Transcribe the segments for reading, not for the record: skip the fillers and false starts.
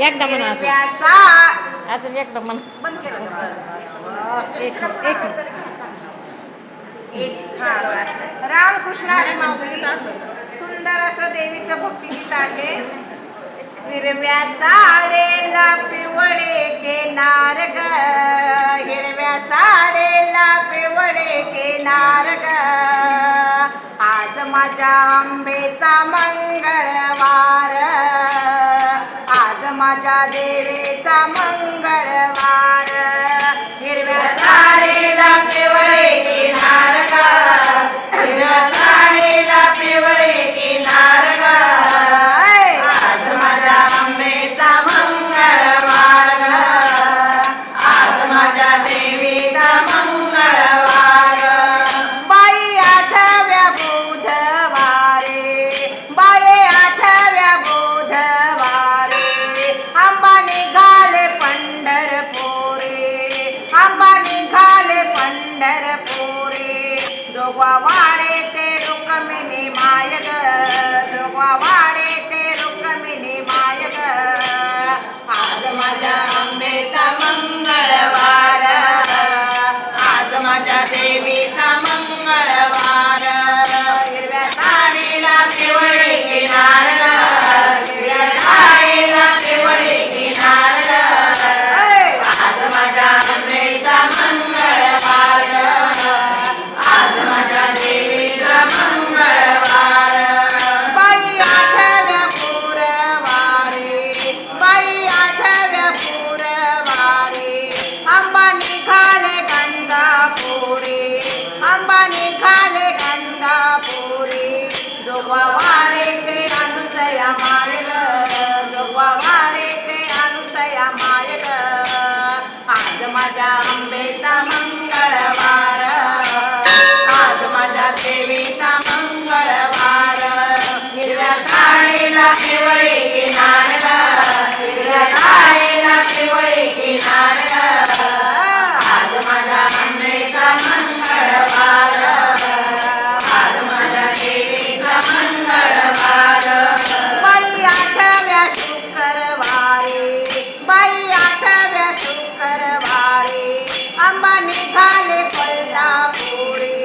एकदा म्हणा अजून. हिरव्याचा अजून एकदा म्हणा. बंद केलं का? एक एक रामकृष्ण हरी माऊली सुंदर असं देवीचं भक्तिगीत आहे. हिरव्या साडेला पिवळे केनार ग, हिरव्या साडेला पिवळे केनार ग, आज माझ्या आंबेचा मंगळवार, आज माझ्या देवीचा मंगळवार. हिरव्या साडेला पिवळे केनार ग, हिरव्या साडेला पिवळे केनार ग, आज माझ्या आंबेचा मंगळवार ग, आज माझ्या देवीचा मंगळवार. बाई आठव्या बुधवारे, बाई आठव्या बुधवारे, आंबा निघाले पंढरपुरे, आंबा निघाले पंढरपुरे, जोगवा वाडे ते रुक्मिणी माय ग, जोगवा वाडे ते रुक्मिणी माय ग, आज माझ्या आंबेचा मंगळवार, आज माझ्या देवीचा मंगळवार. हिरव्या साडीला पिवळे किनार ग, हिरव्या साडीला पिवळे किनार ग, आज माझ्या आंबेचा मंगळवार, आज माझ्या देवीचा मंगळवार. बाई आठव्या गुरुवारी, बाई आठव्या गुरुवारी, आंबा निघाले गंगापुरी, आंबा निघाले गंगापुरी, जोगवा वाडे ते अनुसया माय ग, जोगवा वाडे ते अनुसया माय ग, आज माझ्या आंबेचा मंगळवार, आज माझ्या देवीचा मंगळवार. हिरव्या साडीला पिवळे किनार ग, हिरव्या साडीला पिवळे किनार ग, आज माझ्या आंबेचा मंगळवार, आज माझ्या देवीचा मंगळवार. बाई आठव्या शुक्रवारी, बाई आठव्या शुक्रवारी, आंबा निघाले कोल्हापुरी,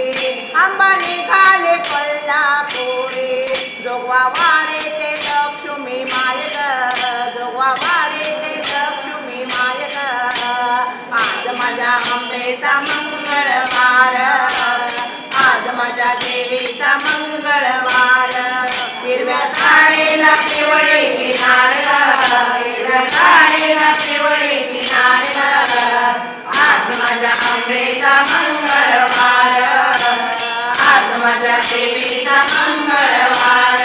आंबा निघाले कोल्हापुरी, जोगवा वाडे ते लक्ष्मी माय ग, जोगवा वाडे ते लक्ष्मी माय ग, आज माझ्या आंबेचा मंगळवार, आज माझ्या देवीचा मंगळवार. हिरव्या साडीला पिवळे किनार ग, हिरव्या साडीला पिवळे किनार ग, आज माझ्या आंबेचा मंगळवार, आज माझ्या देवीचा मंगळवार,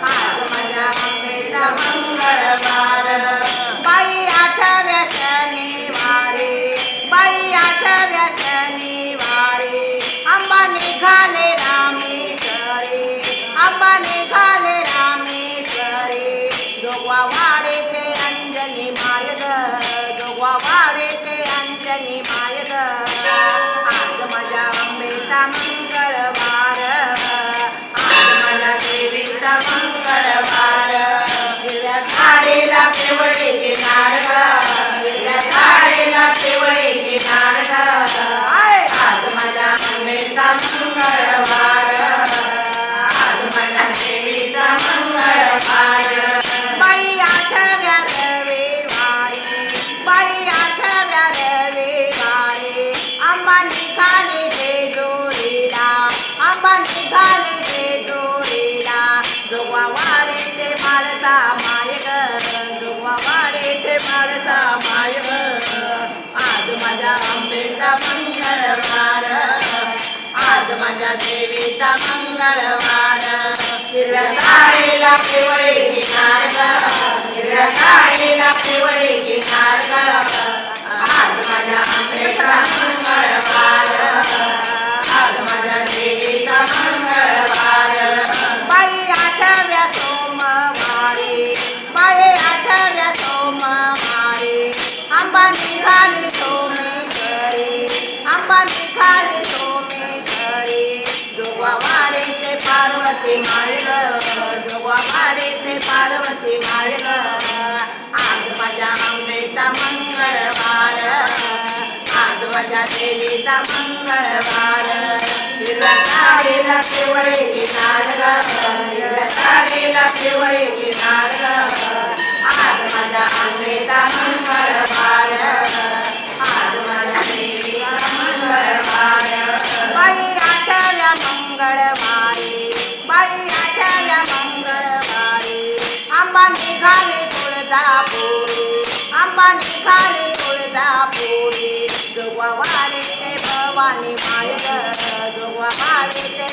आज माझ्या आंबेचा मंगळवार. बाई आठव्या शनिवारी, बाई आठव्या शनिवारी, आंबा निघाले रामेश्वरी, आंबा निघाले रामेश्वरी, जोगवा वाडे ते अंजनी माय ग, जोगवा वाडे ते अंजनी माय ग, आज माझ्या आंबेचा मंगळवार, आज माझ्या देवीचा मंगळवार. हिरव्या साडीला पिवळे किनार ग, हिरव्या साडीला पिवळे किनार ग, आज माझ्या आंबेचा मंगळवार, आज माझ्या देवीचा मंगळवार. बाई आठव्या रविवारी, बाई आठव्या रविवारी, आंबा निघाले जेजुरीला, आंबा निघाले जेजुरीला, जोगवा वाडे ते बाळसा माय ग, जोगवा वाडे ते बाळसा माय ग, आज माझ्या आंबेचा मंगळवार, आज माझ्या देवीचा मंगळवार. हिरव्या साडीला पिवळे किनार ग, हिरव्या साडीला पिवळे किनार ग, आज माझ्या आंबेचा मंगळवार, आज माझ्या देवीचा मंगळवार. बाई आठव्या सोमवारी, बाई आठव्या सोमवारी, आंबा निघाली सोमेश्वरी, आंबा निघाली सोमेश्वरी, जोगवा वाडे ते पार्वती माय ग, जोगवा वाडे मंगळवार हिरव्या साडीला पिवळे किनार हिरव्या साडीला पिवळे किनार आज माझ्या अंगेचा मंगळवार आज माझ्या देवीचा मंगळवार बाई आठव्या मंगळवारी बाई आठव्या मंगळवारी आंबा निघाले तुळजापुरी आंबा निघाले तुळजापुरी जोगवा वाडे ते भवानी माय जोगवा वाडे ते